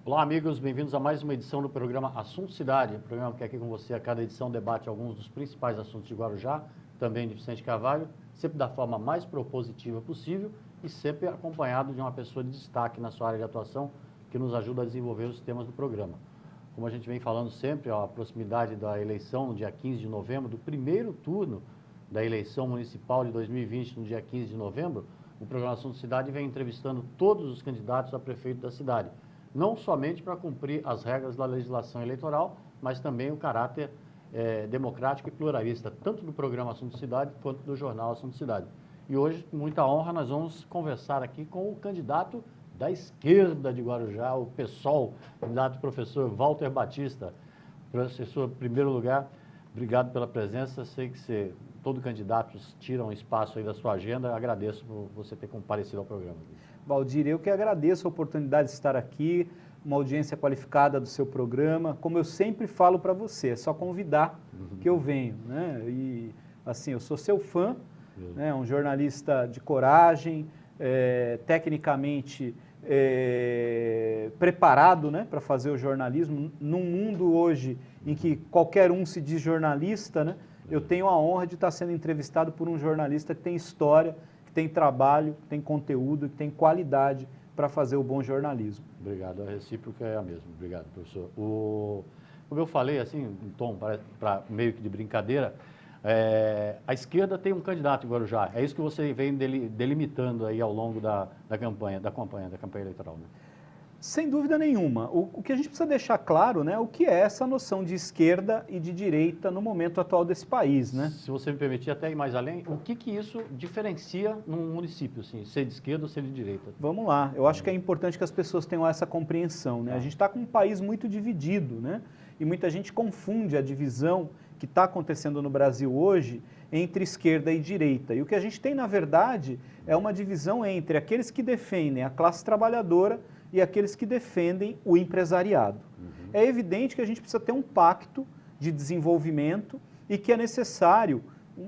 Olá, amigos, bem-vindos a mais uma edição do programa Assunto Cidade, programa que aqui com você a cada edição debate alguns dos principais assuntos de Guarujá, também de Vicente Carvalho, sempre da forma mais propositiva possível e sempre acompanhado de uma pessoa de destaque na sua área de atuação que nos ajuda a desenvolver os temas do programa. Como a gente vem falando sempre, a proximidade da eleição no dia 15 de novembro, do primeiro turno da eleição municipal de 2020 no dia 15 de novembro, o programa Assunto Cidade vem entrevistando todos os candidatos a prefeito da cidade, não somente para cumprir as regras da legislação eleitoral, mas também o caráter democrático e pluralista, tanto do programa Assunto Cidade quanto do jornal Assunto Cidade. E hoje, com muita honra, nós vamos conversar aqui com o candidato da esquerda de Guarujá, o PSOL, candidato professor Walter Batista. Professor, em primeiro lugar, obrigado pela presença. Sei que todo candidato tira um espaço aí da sua agenda. Agradeço por você ter comparecido ao programa. Valdir, eu que agradeço a oportunidade de estar aqui, uma audiência qualificada do seu programa. Como eu sempre falo para você, é só convidar que eu venho, né? E assim, eu sou seu fã, né? Um jornalista de coragem, tecnicamente preparado, né, para fazer o jornalismo. Num mundo hoje em que qualquer um se diz jornalista, né? Eu tenho a honra de estar sendo entrevistado por um jornalista que tem história, que tem trabalho, que tem conteúdo, que tem qualidade para fazer o bom jornalismo. Obrigado, a recíproca é a mesma. Obrigado, professor. Como eu falei, assim, um tom para meio que de brincadeira, a esquerda tem um candidato em Guarujá. É isso que você vem delimitando aí ao longo da campanha eleitoral, né? Sem dúvida nenhuma. O que a gente precisa deixar claro, né, o que é essa noção de esquerda e de direita no momento atual desse país, né? Se você me permitir até ir mais além, o que isso diferencia num município, assim, ser de esquerda ou ser de direita? Vamos lá. Eu acho que é importante que as pessoas tenham essa compreensão, né? A gente está com um país muito dividido, né? E muita gente confunde a divisão que está acontecendo no Brasil hoje entre esquerda e direita. E o que a gente tem, na verdade, é uma divisão entre aqueles que defendem a classe trabalhadora e aqueles que defendem o empresariado. É evidente que a gente precisa ter um pacto de desenvolvimento e que é necessário,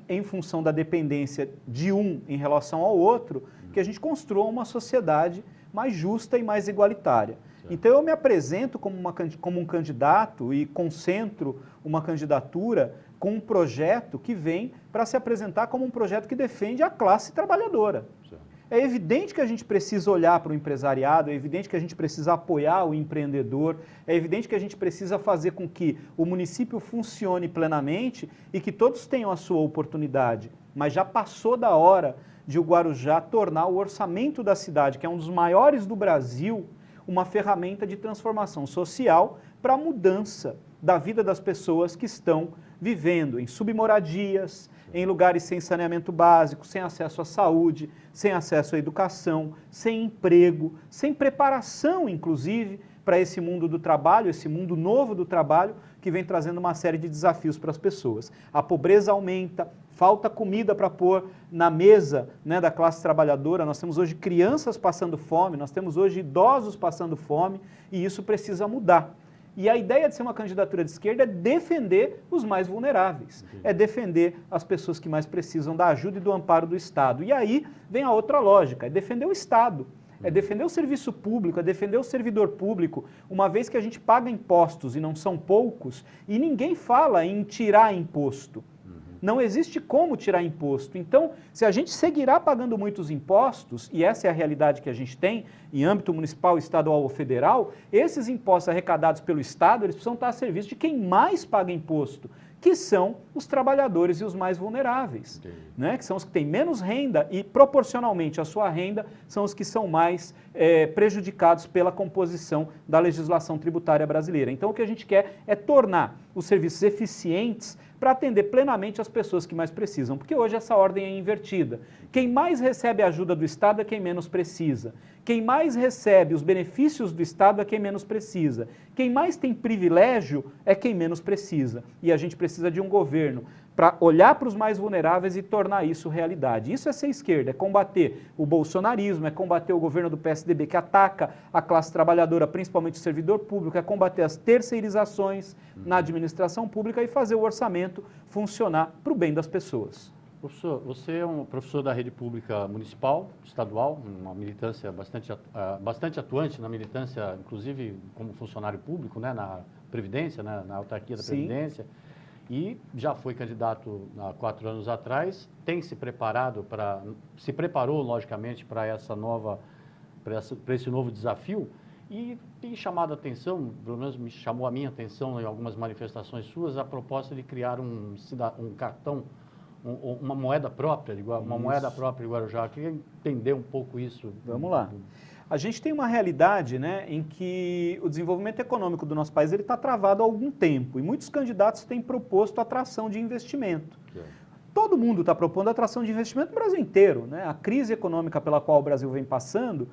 em função da dependência de um em relação ao outro, que a gente construa uma sociedade mais justa e mais igualitária. Então eu me apresento como um candidato e concentro uma candidatura com um projeto que vem para se apresentar como um projeto que defende a classe trabalhadora. É evidente que a gente precisa olhar para o empresariado, é evidente que a gente precisa apoiar o empreendedor, é evidente que a gente precisa fazer com que o município funcione plenamente e que todos tenham a sua oportunidade. Mas já passou da hora de o Guarujá tornar o orçamento da cidade, que é um dos maiores do Brasil, uma ferramenta de transformação social para a mudança da vida das pessoas que estão vivendo em submoradias, em lugares sem saneamento básico, sem acesso à saúde, sem acesso à educação, sem emprego, sem preparação, inclusive, para esse mundo do trabalho, esse mundo novo do trabalho, que vem trazendo uma série de desafios para as pessoas. A pobreza aumenta, falta comida para pôr na mesa, né, da classe trabalhadora, nós temos hoje crianças passando fome, nós temos hoje idosos passando fome, e isso precisa mudar. E a ideia de ser uma candidatura de esquerda é defender os mais vulneráveis, é defender as pessoas que mais precisam da ajuda e do amparo do Estado. E aí vem a outra lógica, é defender o Estado, é defender o serviço público, é defender o servidor público, uma vez que a gente paga impostos e não são poucos, e ninguém fala em tirar imposto. Não existe como tirar imposto. Então, se a gente seguirá pagando muitos impostos, e essa é a realidade que a gente tem, em âmbito municipal, estadual ou federal, esses impostos arrecadados pelo Estado, eles precisam estar a serviço de quem mais paga imposto, que são os trabalhadores e os mais vulneráveis, né? Que são os que têm menos renda e, proporcionalmente à sua renda, são os que são mais prejudicados pela composição da legislação tributária brasileira. Então, o que a gente quer é tornar os serviços eficientes para atender plenamente as pessoas que mais precisam, porque hoje essa ordem é invertida. Quem mais recebe a ajuda do Estado é quem menos precisa. Quem mais recebe os benefícios do Estado é quem menos precisa. Quem mais tem privilégio é quem menos precisa. E a gente precisa de um governo para olhar para os mais vulneráveis e tornar isso realidade. Isso é ser esquerda, é combater o bolsonarismo, é combater o governo do PSDB que ataca a classe trabalhadora, principalmente o servidor público, é combater as terceirizações na administração pública e fazer o orçamento funcionar para o bem das pessoas. Professor, você é um professor da rede pública municipal, estadual, uma militância bastante atuante na militância, inclusive como funcionário público, né, na Previdência, né, na autarquia da Previdência, e já foi candidato há 4 anos atrás, tem se preparado se preparou, logicamente, para esse novo desafio, e tem chamado a atenção, pelo menos me chamou a minha atenção em algumas manifestações suas, a proposta de criar um cartão, uma moeda própria, uma moeda própria de Guarujá. Eu queria entender um pouco isso. Vamos lá. A gente tem uma realidade, né, em que o desenvolvimento econômico do nosso país está travado há algum tempo e muitos candidatos têm proposto atração de investimento. Todo mundo está propondo atração de investimento no Brasil inteiro, né? A crise econômica pela qual o Brasil vem passando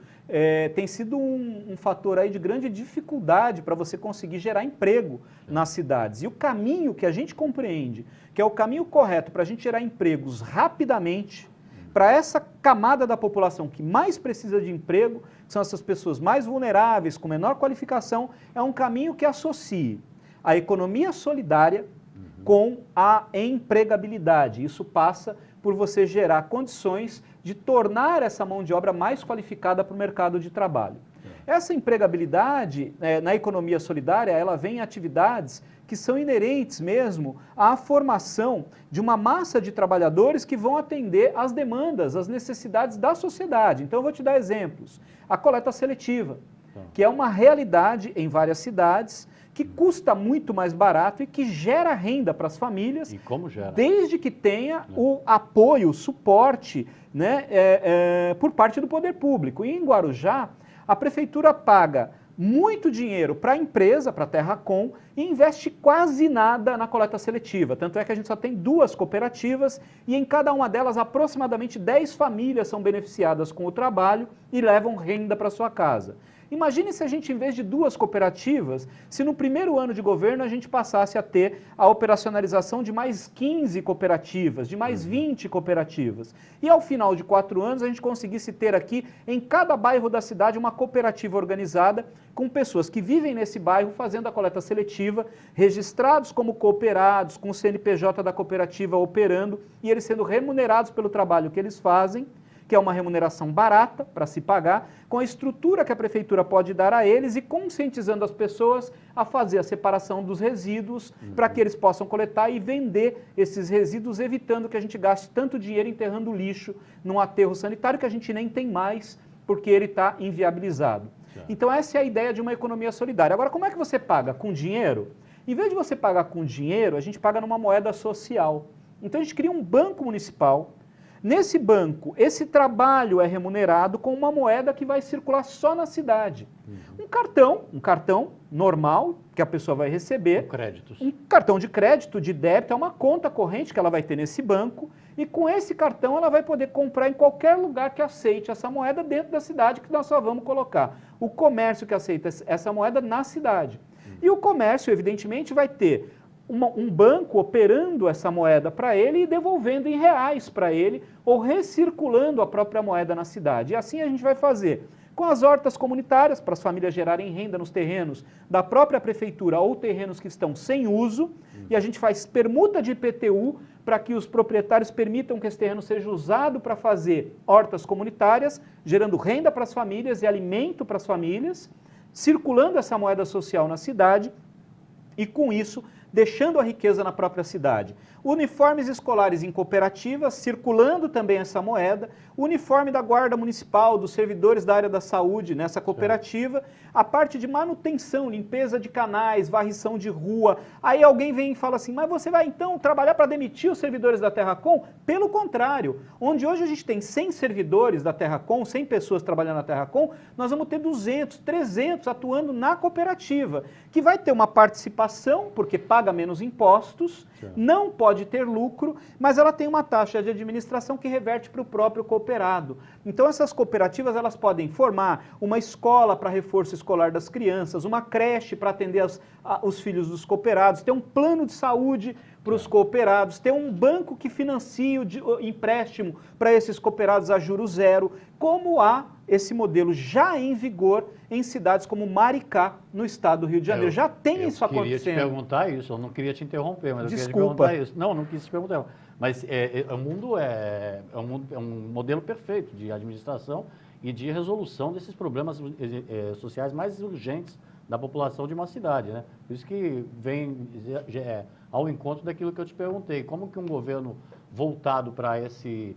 tem sido um fator aí de grande dificuldade para você conseguir gerar emprego nas cidades. E o caminho que a gente compreende, que é o caminho correto para a gente gerar empregos rapidamente, para essa camada da população que mais precisa de emprego, que são essas pessoas mais vulneráveis, com menor qualificação, é um caminho que associe a economia solidária com a empregabilidade. Isso passa por você gerar condições de tornar essa mão de obra mais qualificada para o mercado de trabalho. Essa empregabilidade na economia solidária, ela vem em atividades que são inerentes mesmo à formação de uma massa de trabalhadores que vão atender às demandas, às necessidades da sociedade. Então eu vou te dar exemplos. A coleta seletiva, que é uma realidade em várias cidades, que custa muito mais barato e que gera renda para as famílias, e como gera? Desde que tenha o apoio, o suporte, né, por parte do poder público. E em Guarujá, a prefeitura paga muito dinheiro para a empresa, para a Terracom, e investe quase nada na coleta seletiva. Tanto é que a gente só tem 2 cooperativas e em cada uma delas aproximadamente 10 famílias são beneficiadas com o trabalho e levam renda para sua casa. Imagine se a gente, em vez de 2 cooperativas, se no primeiro ano de governo a gente passasse a ter a operacionalização de mais 15 cooperativas, de mais 20 cooperativas. E ao final de 4 anos a gente conseguisse ter aqui, em cada bairro da cidade, uma cooperativa organizada com pessoas que vivem nesse bairro fazendo a coleta seletiva, registrados como cooperados, com o CNPJ da cooperativa operando e eles sendo remunerados pelo trabalho que eles fazem, que é uma remuneração barata para se pagar, com a estrutura que a prefeitura pode dar a eles e conscientizando as pessoas a fazer a separação dos resíduos para que eles possam coletar e vender esses resíduos, evitando que a gente gaste tanto dinheiro enterrando lixo num aterro sanitário que a gente nem tem mais, porque ele está inviabilizado. Então essa é a ideia de uma economia solidária. Agora, como é que você paga? Com dinheiro? Em vez de você pagar com dinheiro, a gente paga numa moeda social. Então a gente cria um banco municipal. Nesse banco, esse trabalho é remunerado com uma moeda que vai circular só na cidade. Um cartão normal que a pessoa vai receber. Créditos. Um cartão de crédito, de débito, é uma conta corrente que ela vai ter nesse banco e com esse cartão ela vai poder comprar em qualquer lugar que aceite essa moeda dentro da cidade, que nós só vamos colocar o comércio que aceita essa moeda na cidade. E o comércio, evidentemente, vai ter um banco operando essa moeda para ele e devolvendo em reais para ele ou recirculando a própria moeda na cidade. E assim a gente vai fazer com as hortas comunitárias, para as famílias gerarem renda nos terrenos da própria prefeitura ou terrenos que estão sem uso, e a gente faz permuta de IPTU para que os proprietários permitam que esse terreno seja usado para fazer hortas comunitárias, gerando renda para as famílias e alimento para as famílias, circulando essa moeda social na cidade e com isso deixando a riqueza na própria cidade. Uniformes escolares em cooperativas, circulando também essa moeda, uniforme da Guarda Municipal, dos servidores da área da saúde nessa cooperativa, a parte de manutenção, limpeza de canais, varrição de rua. Aí alguém vem e fala assim, mas você vai então trabalhar para demitir os servidores da Terracom? Pelo contrário, onde hoje a gente tem 100 servidores da Terracom, 100 pessoas trabalhando na Terracom, nós vamos ter 200, 300 atuando na cooperativa, que vai ter uma participação, porque paga menos impostos, não pode ter lucro, mas ela tem uma taxa de administração que reverte para o próprio cooperado. Então essas cooperativas elas podem formar uma escola para reforço escolar das crianças, uma creche para atender os filhos dos cooperados, ter um plano de saúde para os cooperados, ter um banco que financie o empréstimo para esses cooperados a juros zero, como há esse modelo já em vigor em cidades como Maricá, no estado do Rio de Janeiro. Já tem isso acontecendo. Eu queria te perguntar isso, eu não queria te interromper, mas Desculpa. eu queria te perguntar isso. Não quis te perguntar. Mas o mundo é um modelo perfeito de administração e de resolução desses problemas sociais mais urgentes da população de uma cidade, né? Por isso que vem ao encontro daquilo que eu te perguntei. Como que um governo voltado para esse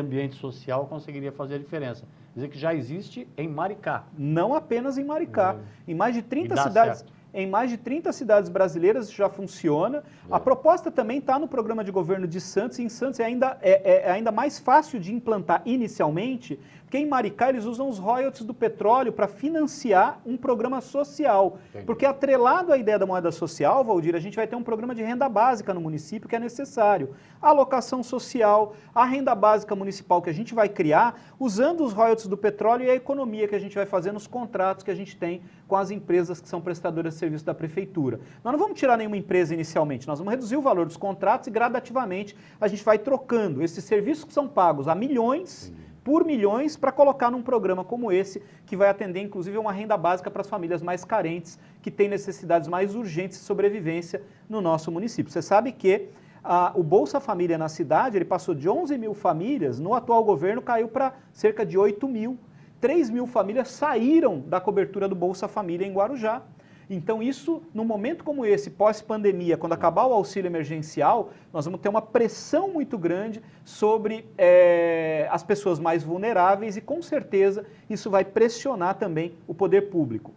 ambiente social conseguiria fazer a diferença? Quer dizer que já existe em Maricá. Não apenas em Maricá. Em mais de 30 cidades. Certo. Em mais de 30 cidades brasileiras isso já funciona. A proposta também está no programa de governo de Santos, e em Santos é ainda mais fácil de implantar inicialmente, porque em Maricá eles usam os royalties do petróleo para financiar um programa social. Entendi. Porque atrelado à ideia da moeda social, Valdir, a gente vai ter um programa de renda básica no município que é necessário. A alocação social, a renda básica municipal que a gente vai criar, usando os royalties do petróleo e a economia que a gente vai fazer nos contratos que a gente tem com as empresas que são prestadoras de serviço da prefeitura. Nós não vamos tirar nenhuma empresa inicialmente, nós vamos reduzir o valor dos contratos e gradativamente a gente vai trocando esses serviços que são pagos a milhões por milhões para colocar num programa como esse, que vai atender inclusive uma renda básica para as famílias mais carentes, que têm necessidades mais urgentes de sobrevivência no nosso município. Você sabe que o Bolsa Família na cidade, ele passou de 11 mil famílias, no atual governo caiu para cerca de 8 mil. 3 mil famílias saíram da cobertura do Bolsa Família em Guarujá. Então isso, num momento como esse, pós-pandemia, quando acabar o auxílio emergencial, nós vamos ter uma pressão muito grande sobre as pessoas mais vulneráveis e com certeza isso vai pressionar também o poder público.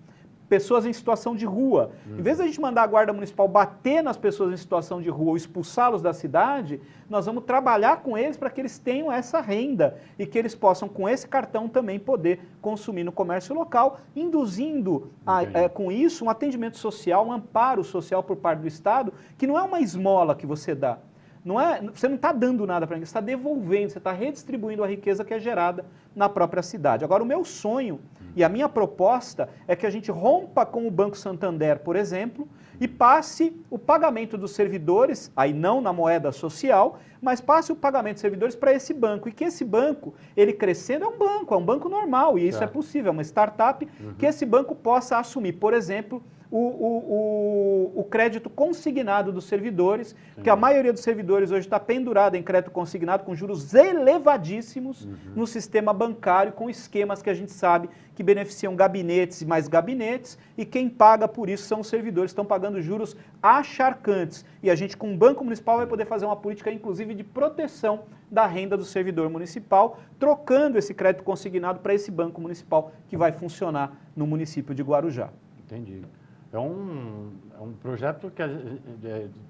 Pessoas em situação de rua. Em vez da gente mandar a Guarda Municipal bater nas pessoas em situação de rua ou expulsá-los da cidade, nós vamos trabalhar com eles para que eles tenham essa renda e que eles possam, com esse cartão, também poder consumir no comércio local, induzindo com isso um atendimento social, um amparo social por parte do Estado, que não é uma esmola que você dá. Você não está dando nada para ninguém, você está devolvendo, você está redistribuindo a riqueza que é gerada na própria cidade. Agora, o meu sonho e a minha proposta é que a gente rompa com o Banco Santander, por exemplo, e passe o pagamento dos servidores, aí não na moeda social, mas passe o pagamento dos servidores para esse banco. E que esse banco, ele crescendo, é um banco normal, e isso é possível, é uma startup, que esse banco possa assumir, por exemplo, o crédito consignado dos servidores, porque a maioria dos servidores hoje está pendurada em crédito consignado com juros elevadíssimos no sistema bancário, com esquemas que a gente sabe que beneficiam gabinetes e mais gabinetes, e quem paga por isso são os servidores, estão pagando juros acharcantes. E a gente, com o Banco Municipal, vai poder fazer uma política, inclusive, de proteção da renda do servidor municipal, trocando esse crédito consignado para esse Banco Municipal que vai funcionar no município de Guarujá. Entendi. É um projeto que,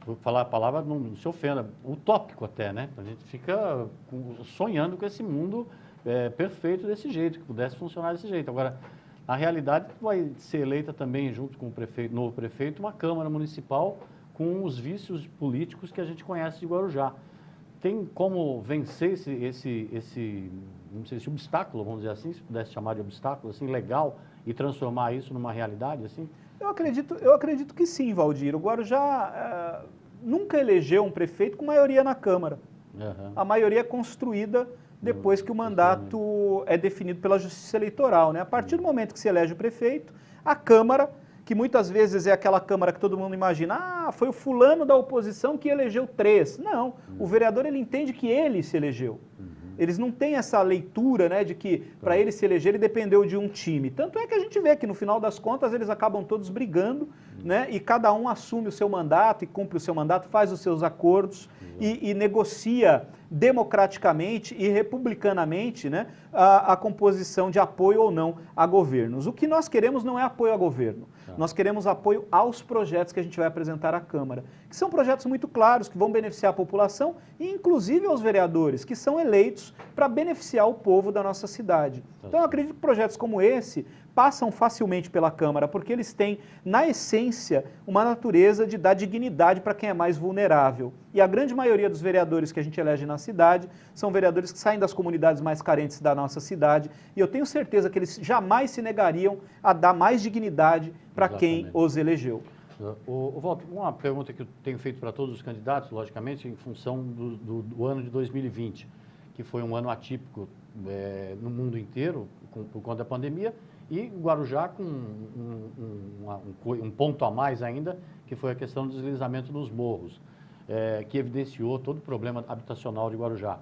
por falar a palavra, não se ofenda, utópico até, né? A gente fica sonhando com esse mundo perfeito desse jeito, que pudesse funcionar desse jeito. Agora, na realidade, vai ser eleita também, junto com o novo prefeito, uma Câmara Municipal com os vícios políticos que a gente conhece de Guarujá. Tem como vencer não sei se obstáculo, vamos dizer assim, se pudesse chamar de obstáculo, assim, legal, e transformar isso numa realidade, assim? Eu acredito que sim, Valdir. O Guarujá nunca elegeu um prefeito com maioria na Câmara. A maioria é construída depois que o mandato é definido pela Justiça Eleitoral, né? A partir do momento que se elege o prefeito, a Câmara, que muitas vezes é aquela Câmara que todo mundo imagina, foi o fulano da oposição que elegeu 3. Não, o vereador ele entende que ele se elegeu. Eles não têm essa leitura, né, de que para ele se eleger ele dependeu de um time. Tanto é que a gente vê que no final das contas eles acabam todos brigando, né, e cada um assume o seu mandato e cumpre o seu mandato, faz os seus acordos e negocia democraticamente e republicanamente, né, a composição de apoio ou não a governos. O que nós queremos não é apoio a governo, nós queremos apoio aos projetos que a gente vai apresentar à Câmara, que são projetos muito claros, que vão beneficiar a população e inclusive aos vereadores, que são eleitos para beneficiar o povo da nossa cidade. Então eu acredito que projetos como esse passam facilmente pela Câmara, porque eles têm, na essência, uma natureza de dar dignidade para quem é mais vulnerável. E a grande maioria dos vereadores que a gente elege na cidade são vereadores que saem das comunidades mais carentes da nossa cidade, e eu tenho certeza que eles jamais se negariam a dar mais dignidade para quem os elegeu. Walter, uma pergunta que eu tenho feito para todos os candidatos, logicamente, em função do ano de 2020, que foi um ano atípico no mundo inteiro, por conta da pandemia, e Guarujá com um ponto a mais ainda, que foi a questão do deslizamento dos morros, que evidenciou todo o problema habitacional de Guarujá.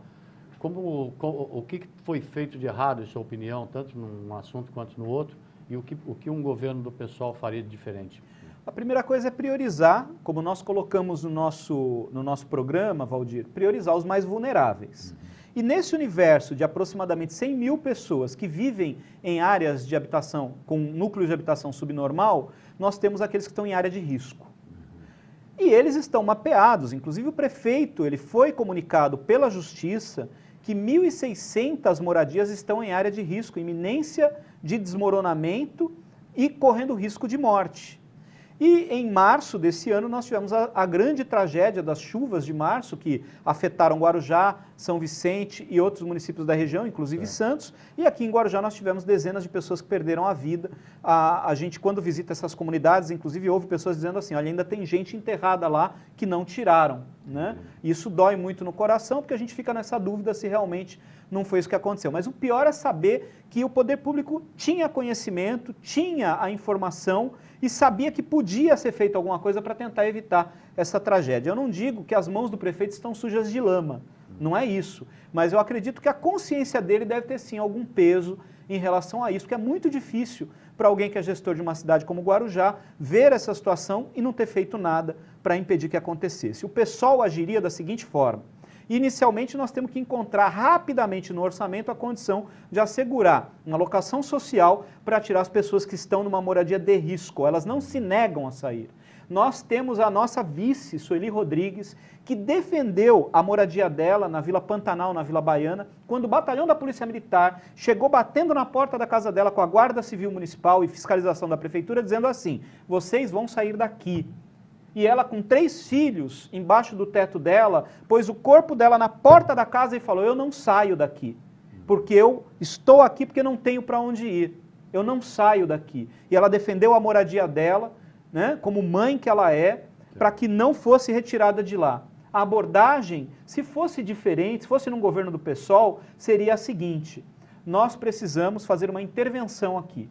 O que foi feito de errado, em sua opinião, tanto num assunto quanto no outro, e o que um governo do PSOL faria de diferente? A primeira coisa é priorizar, como nós colocamos no nosso programa, Valdir, priorizar os mais vulneráveis. E nesse universo de aproximadamente 100 mil pessoas que vivem em áreas de habitação, com núcleos de habitação subnormal, nós temos aqueles que estão em área de risco. E eles estão mapeados, inclusive o prefeito, ele foi comunicado pela Justiça que 1.600 moradias estão em área de risco, iminência de desmoronamento e correndo risco de morte. E em março desse ano nós tivemos a grande tragédia das chuvas de março que afetaram Guarujá, São Vicente e outros municípios da região, inclusive Santos. E aqui em Guarujá nós tivemos dezenas de pessoas que perderam a vida. A gente, quando visita essas comunidades, inclusive houve pessoas dizendo assim, olha, ainda tem gente enterrada lá que não tiraram, né? Isso dói muito no coração, porque a gente fica nessa dúvida se realmente não foi isso que aconteceu. Mas o pior é saber que o poder público tinha conhecimento, tinha a informação e sabia que podia ser feito alguma coisa para tentar evitar essa tragédia. Eu não digo que as mãos do prefeito estão sujas de lama, não é isso, mas eu acredito que a consciência dele deve ter sim algum peso em relação a isso, porque é muito difícil para alguém que é gestor de uma cidade como Guarujá ver essa situação e não ter feito nada para impedir que acontecesse. O PSOL agiria da seguinte forma: inicialmente nós temos que encontrar rapidamente no orçamento a condição de assegurar uma alocação social para tirar as pessoas que estão numa moradia de risco, elas não se negam a sair. Nós temos a nossa vice, Sueli Rodrigues, que defendeu a moradia dela na Vila Pantanal, na Vila Baiana, quando o batalhão da Polícia Militar chegou batendo na porta da casa dela com a Guarda Civil Municipal e fiscalização da Prefeitura, dizendo assim, vocês vão sair daqui. E ela, com 3 filhos embaixo do teto dela, pôs o corpo dela na porta da casa e falou, eu não saio daqui, porque eu estou aqui porque não tenho para onde ir, eu não saio daqui. E ela defendeu a moradia dela, né, como mãe que ela é, para que não fosse retirada de lá. A abordagem, se fosse diferente, se fosse num governo do PSOL, seria a seguinte, nós precisamos fazer uma intervenção aqui.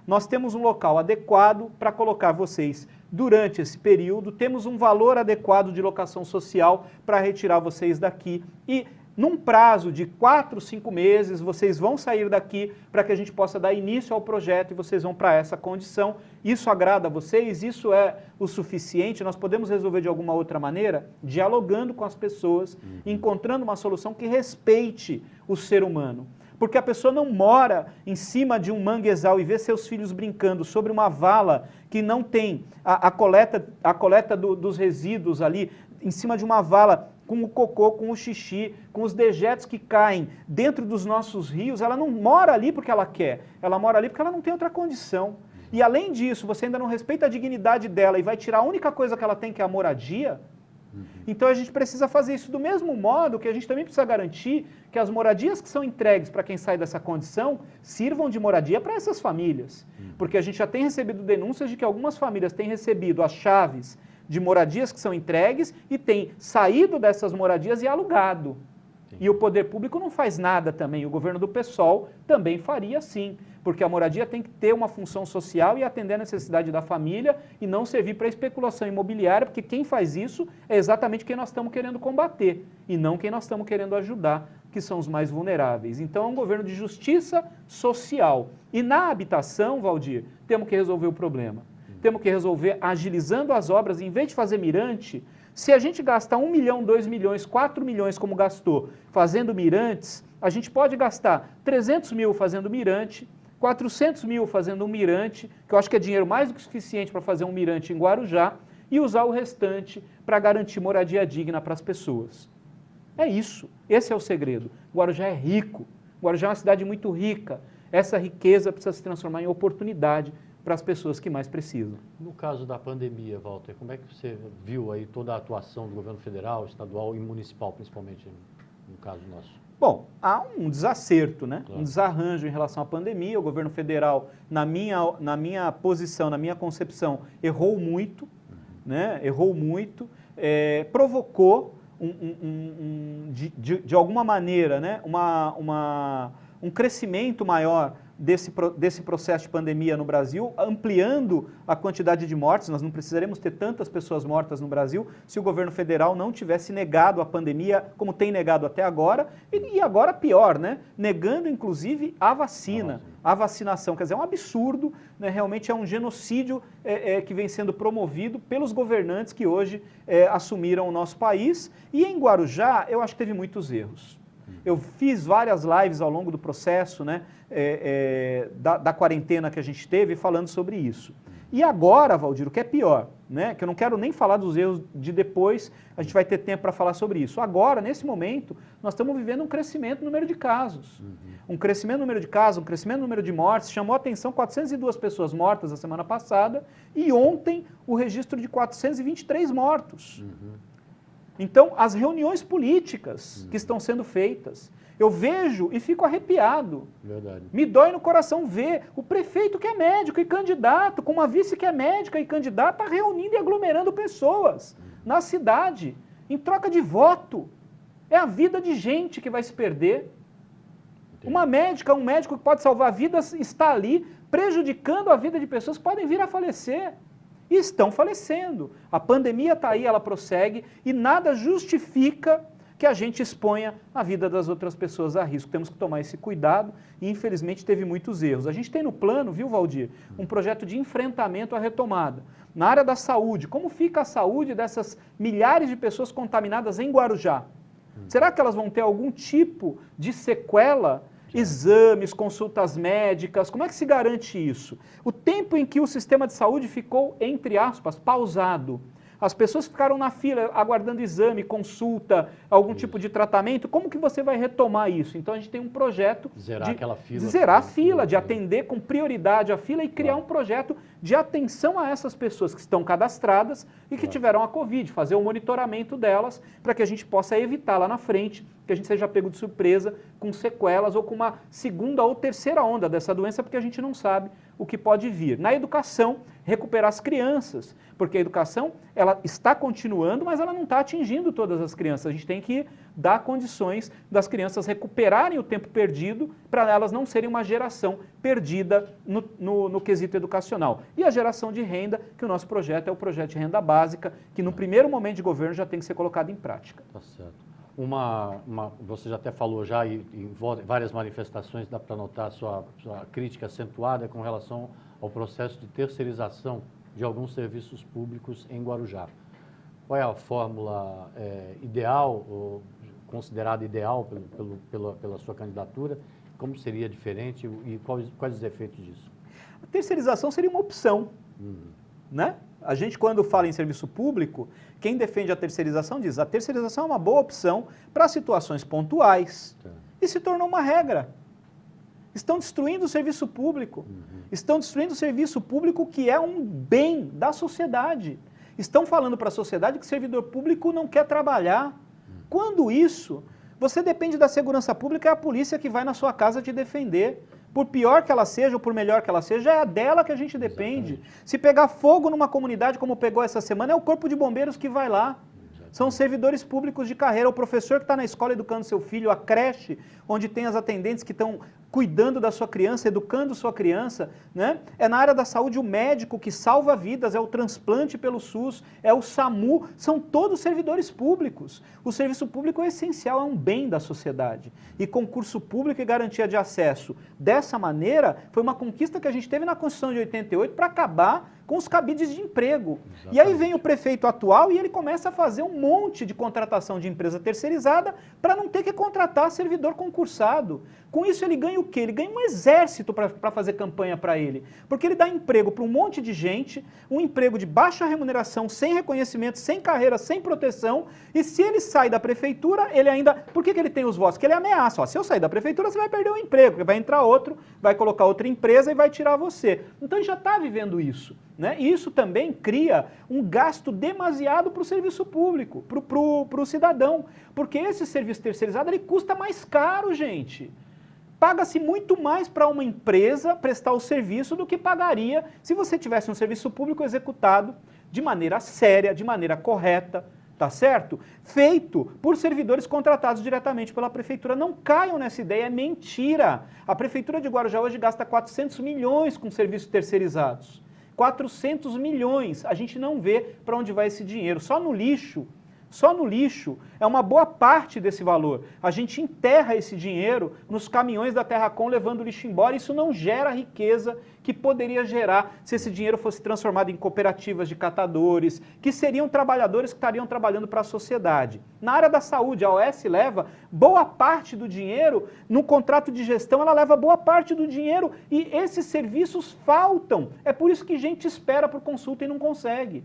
Nós temos um local adequado para colocar vocês durante esse período, temos um valor adequado de locação social para retirar vocês daqui e num prazo de 4, 5 meses, vocês vão sair daqui para que a gente possa dar início ao projeto e vocês vão para essa condição. Isso agrada a vocês? Isso é o suficiente? Nós podemos resolver de alguma outra maneira? Dialogando com as pessoas, encontrando uma solução que respeite o ser humano. Porque a pessoa não mora em cima de um manguezal e vê seus filhos brincando sobre uma vala que não tem a coleta dos resíduos ali, em cima de uma vala com o cocô, com o xixi, com os dejetos que caem dentro dos nossos rios. Ela não mora ali porque ela quer, ela mora ali porque ela não tem outra condição. E além disso, você ainda não respeita a dignidade dela e vai tirar a única coisa que ela tem, que é a moradia. Então a gente precisa fazer isso do mesmo modo que a gente também precisa garantir que as moradias que são entregues para quem sai dessa condição sirvam de moradia para essas famílias. Porque a gente já tem recebido denúncias de que algumas famílias têm recebido as chaves de moradias que são entregues e têm saído dessas moradias e alugado. E o poder público não faz nada também, o governo do PSOL também faria sim, porque a moradia tem que ter uma função social e atender a necessidade da família e não servir para especulação imobiliária, porque quem faz isso é exatamente quem nós estamos querendo combater e não quem nós estamos querendo ajudar, que são os mais vulneráveis. Então é um governo de justiça social. E na habitação, Valdir, temos que resolver o problema. Temos que resolver agilizando as obras, em vez de fazer mirante. Se a gente gastar 1 milhão, 2 milhões, 4 milhões como gastou fazendo mirantes, a gente pode gastar 300 mil fazendo mirante, 400 mil fazendo um mirante, que eu acho que é dinheiro mais do que suficiente para fazer um mirante em Guarujá, e usar o restante para garantir moradia digna para as pessoas. É isso, esse é o segredo. Guarujá é rico, Guarujá é uma cidade muito rica, essa riqueza precisa se transformar em oportunidade para as pessoas que mais precisam. No caso da pandemia, Walter, como é que você viu aí toda a atuação do governo federal, estadual e municipal, principalmente no caso nosso? Bom, há um desacerto, né? Claro. Um desarranjo em relação à pandemia. O governo federal, na minha posição, na minha concepção, errou muito. né? Errou muito, provocou de alguma maneira, né? Um crescimento maior desse processo de pandemia no Brasil, ampliando a quantidade de mortes. Nós não precisaremos ter tantas pessoas mortas no Brasil se o governo federal não tivesse negado a pandemia, como tem negado até agora, e agora pior, né? Negando inclusive a vacina, a vacinação. Quer dizer, é um absurdo, né? Realmente é um genocídio que vem sendo promovido pelos governantes que hoje assumiram o nosso país. E em Guarujá, eu acho que teve muitos erros. Eu fiz várias lives ao longo do processo, né, da quarentena que a gente teve, falando sobre isso. E agora, Valdir, o que é pior, né, que eu não quero nem falar dos erros de depois, a gente vai ter tempo para falar sobre isso. Agora, nesse momento, nós estamos vivendo um crescimento no número de casos. Um crescimento no número de casos, um crescimento no número de mortes. Chamou a atenção 402 pessoas mortas na semana passada e ontem o registro de 423 mortos. Então, as reuniões políticas que estão sendo feitas, eu vejo e fico arrepiado. Verdade. Me dói no coração ver o prefeito que é médico e candidato, com uma vice que é médica e candidata, reunindo e aglomerando pessoas na cidade, em troca de voto. É a vida de gente que vai se perder. Entendi. Uma médica, um médico que pode salvar vidas, está ali prejudicando a vida de pessoas que podem vir a falecer. E estão falecendo. A pandemia está aí, ela prossegue e nada justifica que a gente exponha a vida das outras pessoas a risco. Temos que tomar esse cuidado e infelizmente teve muitos erros. A gente tem no plano, viu, Valdir, um projeto de enfrentamento à retomada. Na área da saúde, como fica a saúde dessas milhares de pessoas contaminadas em Guarujá? Será que elas vão ter algum tipo de sequela? Exames, consultas médicas, como é que se garante isso? O tempo em que o sistema de saúde ficou, entre aspas, pausado, as pessoas ficaram na fila aguardando exame, consulta, algum tipo de tratamento, como que você vai retomar isso? Então a gente tem um projeto de zerar a fila, de atender com prioridade a fila e criar um projeto de atenção a essas pessoas que estão cadastradas e que tiveram a Covid, fazer o monitoramento delas para que a gente possa evitar lá na frente que a gente seja pego de surpresa com sequelas ou com uma segunda ou terceira onda dessa doença, porque a gente não sabe o que pode vir. Na educação, recuperar as crianças, porque a educação ela está continuando, mas ela não está atingindo todas as crianças. A gente tem que dar condições das crianças recuperarem o tempo perdido para elas não serem uma geração perdida no quesito educacional. E a geração de renda, que o nosso projeto é o projeto de renda básica, que no primeiro momento de governo já tem que ser colocado em prática. Tá certo. Você já até falou já e em várias manifestações dá para notar a sua crítica acentuada com relação ao processo de terceirização de alguns serviços públicos em Guarujá. Qual é a fórmula ideal, ou considerada ideal pela sua candidatura? Como seria diferente e quais os efeitos disso? A terceirização seria uma opção, né? A gente, quando fala em serviço público, quem defende a terceirização diz a terceirização é uma boa opção para situações pontuais. E se tornou uma regra. Estão destruindo o serviço público. Estão destruindo o serviço público que é um bem da sociedade. Estão falando para a sociedade que o servidor público não quer trabalhar. Quando isso, você depende da segurança pública, é a polícia que vai na sua casa te defender. Por pior que ela seja ou por melhor que ela seja, é dela que a gente depende. Exatamente. Se pegar fogo numa comunidade como pegou essa semana, é o corpo de bombeiros que vai lá. Exatamente. São servidores públicos de carreira, o professor que está na escola educando seu filho, a creche, onde tem as atendentes que estão cuidando da sua criança, educando sua criança, né? É na área da saúde o médico que salva vidas, é o transplante pelo SUS, é o SAMU, são todos servidores públicos. O serviço público é essencial, é um bem da sociedade. E concurso público e garantia de acesso, dessa maneira, foi uma conquista que a gente teve na Constituição de 88 para acabar com os cabides de emprego. Exatamente. E aí vem o prefeito atual e ele começa a fazer um monte de contratação de empresa terceirizada para não ter que contratar servidor concursado. Com isso ele ganha o quê? Ele ganha um exército para fazer campanha para ele. Porque ele dá emprego para um monte de gente, um emprego de baixa remuneração, sem reconhecimento, sem carreira, sem proteção, e se ele sai da prefeitura, ele ainda... Por que ele tem os votos? Porque ele ameaça, ó, se eu sair da prefeitura, você vai perder o emprego, porque vai entrar outro, vai colocar outra empresa e vai tirar você. Então ele já está vivendo isso. Né? E isso também cria um gasto demasiado para o serviço público, para o cidadão. Porque esse serviço terceirizado ele custa mais caro, gente. Paga-se muito mais para uma empresa prestar o serviço do que pagaria se você tivesse um serviço público executado de maneira séria, de maneira correta, tá certo? Feito por servidores contratados diretamente pela prefeitura. Não caiam nessa ideia, é mentira. A prefeitura de Guarujá hoje gasta 400 milhões com serviços terceirizados. 400 milhões. A gente não vê para onde vai esse dinheiro. Só no lixo é uma boa parte desse valor. A gente enterra esse dinheiro nos caminhões da Terracom levando o lixo embora. Isso não gera a riqueza que poderia gerar se esse dinheiro fosse transformado em cooperativas de catadores, que seriam trabalhadores que estariam trabalhando para a sociedade. Na área da saúde, a OS leva boa parte do dinheiro, no contrato de gestão ela leva boa parte do dinheiro e esses serviços faltam. É por isso que gente espera por consulta e não consegue.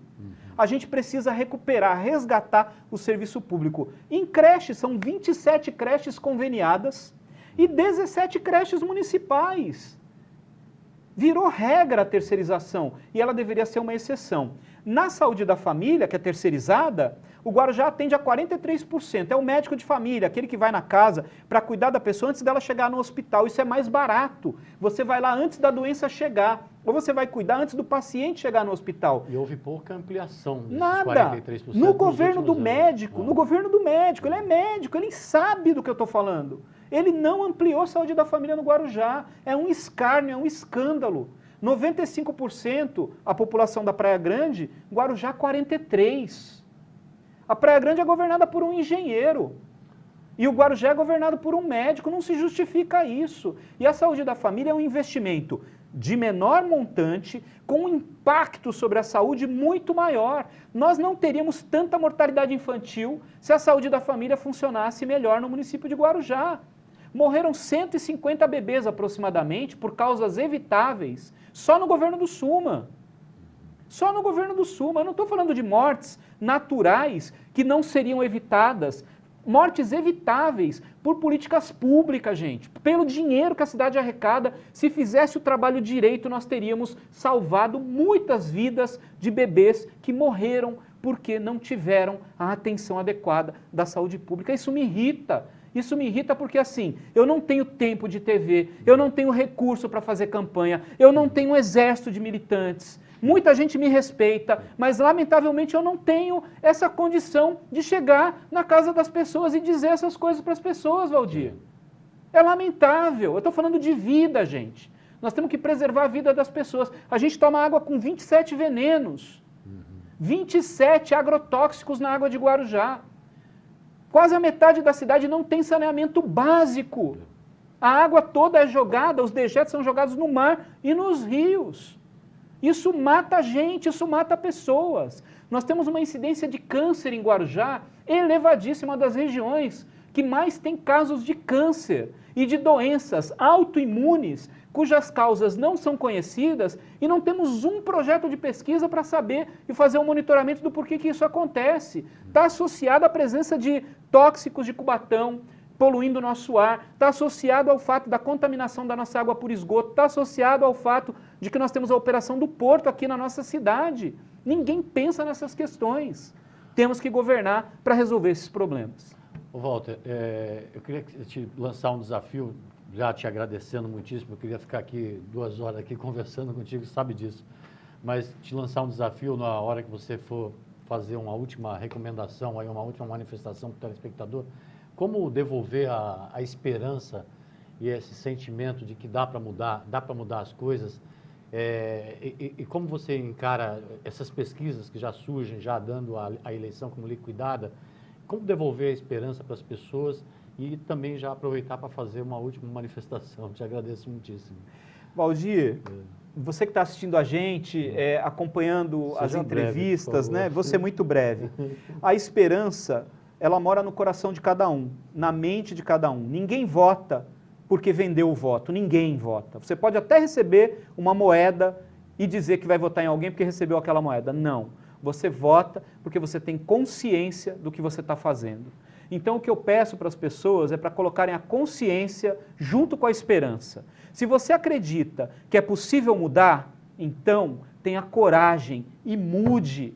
A gente precisa recuperar, resgatar o serviço público. Em creches, são 27 creches conveniadas e 17 creches municipais. Virou regra a terceirização e ela deveria ser uma exceção. Na saúde da família, que é terceirizada, o Guarujá atende a 43%. É o médico de família, aquele que vai na casa para cuidar da pessoa antes dela chegar no hospital. Isso é mais barato. Você vai lá antes da doença chegar. Ou você vai cuidar antes do paciente chegar no hospital. E houve pouca ampliação desses Nada. 43%. No governo do médico, no governo do médico, ele é médico, ele sabe do que eu estou falando. Ele não ampliou a saúde da família no Guarujá. É um escárnio, é um escândalo. 95% a população da Praia Grande, Guarujá 43%. A Praia Grande é governada por um engenheiro. E o Guarujá é governado por um médico, não se justifica isso. E a saúde da família é um investimento de menor montante, com um impacto sobre a saúde muito maior. Nós não teríamos tanta mortalidade infantil se a saúde da família funcionasse melhor no município de Guarujá. Morreram 150 bebês aproximadamente por causas evitáveis só no governo do Suma. Só no governo do Suma. Eu não estou falando de mortes naturais que não seriam evitadas. Mortes evitáveis por políticas públicas, gente. Pelo dinheiro que a cidade arrecada, se fizesse o trabalho direito, nós teríamos salvado muitas vidas de bebês que morreram porque não tiveram a atenção adequada da saúde pública. Isso me irrita. Isso me irrita porque, assim, eu não tenho tempo de TV, eu não tenho recurso para fazer campanha, eu não tenho um exército de militantes. Muita gente me respeita, mas lamentavelmente eu não tenho essa condição de chegar na casa das pessoas e dizer essas coisas para as pessoas, Valdir. É lamentável. Eu estou falando de vida, gente. Nós temos que preservar a vida das pessoas. A gente toma água com 27 venenos. 27 agrotóxicos na água de Guarujá. Quase a metade da cidade não tem saneamento básico. A água toda é jogada, os dejetos são jogados no mar e nos rios. Isso mata a gente, isso mata pessoas. Nós temos uma incidência de câncer em Guarujá elevadíssima, uma das regiões que mais tem casos de câncer e de doenças autoimunes, cujas causas não são conhecidas e não temos um projeto de pesquisa para saber e fazer um monitoramento do porquê que isso acontece. Está associado à presença de tóxicos de Cubatão, poluindo o nosso ar, está associado ao fato da contaminação da nossa água por esgoto, está associado ao fato de que nós temos a operação do porto aqui na nossa cidade. Ninguém pensa nessas questões. Temos que governar para resolver esses problemas. Ô Walter, eu queria te lançar um desafio, já te agradecendo muitíssimo, eu queria ficar aqui 2 horas aqui conversando contigo, sabe disso, mas te lançar um desafio na hora que você for fazer uma última recomendação, aí uma última manifestação para o telespectador, como devolver a esperança e esse sentimento de que dá para mudar as coisas, e como você encara essas pesquisas que já surgem, já dando a eleição como liquidada, como devolver a esperança para as pessoas e também já aproveitar para fazer uma última manifestação. Te agradeço muitíssimo. Valdir, você que está assistindo a gente, acompanhando as entrevistas, breve, né? Vou ser muito breve. A esperança, ela mora no coração de cada um, na mente de cada um. Ninguém vota porque vendeu o voto, ninguém vota. Você pode até receber uma moeda e dizer que vai votar em alguém porque recebeu aquela moeda. Não. Você vota porque você tem consciência do que você está fazendo. Então o que eu peço para as pessoas é para colocarem a consciência junto com a esperança. Se você acredita que é possível mudar, então tenha coragem e mude.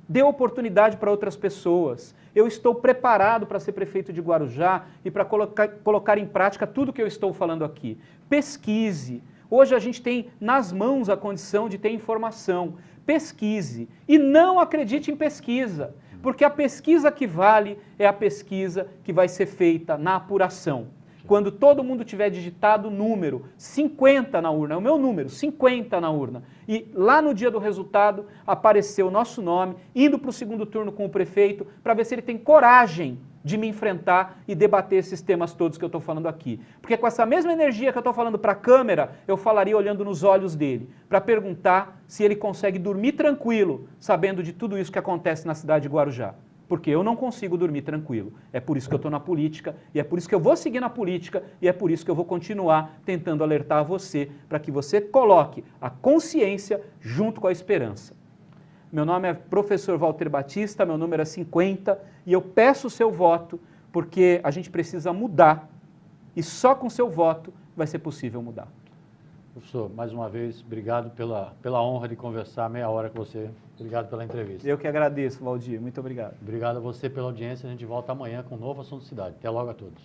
Dê oportunidade para outras pessoas. Eu estou preparado para ser prefeito de Guarujá e para colocar em prática tudo que eu estou falando aqui. Pesquise. Hoje a gente tem nas mãos a condição de ter informação. Pesquise e não acredite em pesquisa, porque a pesquisa que vale é a pesquisa que vai ser feita na apuração. Quando todo mundo tiver digitado o número 50 na urna, é o meu número, 50 na urna, e lá no dia do resultado apareceu o nosso nome, indo para o segundo turno com o prefeito, para ver se ele tem coragem de me enfrentar e debater esses temas todos que eu estou falando aqui. Porque com essa mesma energia que eu estou falando para a câmera, eu falaria olhando nos olhos dele, para perguntar se ele consegue dormir tranquilo, sabendo de tudo isso que acontece na cidade de Guarujá. Porque eu não consigo dormir tranquilo. É por isso que eu estou na política, e é por isso que eu vou seguir na política, e é por isso que eu vou continuar tentando alertar você, para que você coloque a consciência junto com a esperança. Meu nome é professor Walter Batista, meu número é 50, e eu peço o seu voto, porque a gente precisa mudar, e só com seu voto vai ser possível mudar. Professor, mais uma vez, obrigado pela honra de conversar meia hora com você. Obrigado pela entrevista. Eu que agradeço, Valdir. Muito obrigado. Obrigado a você pela audiência. A gente volta amanhã com um novo assunto cidade. Até logo a todos.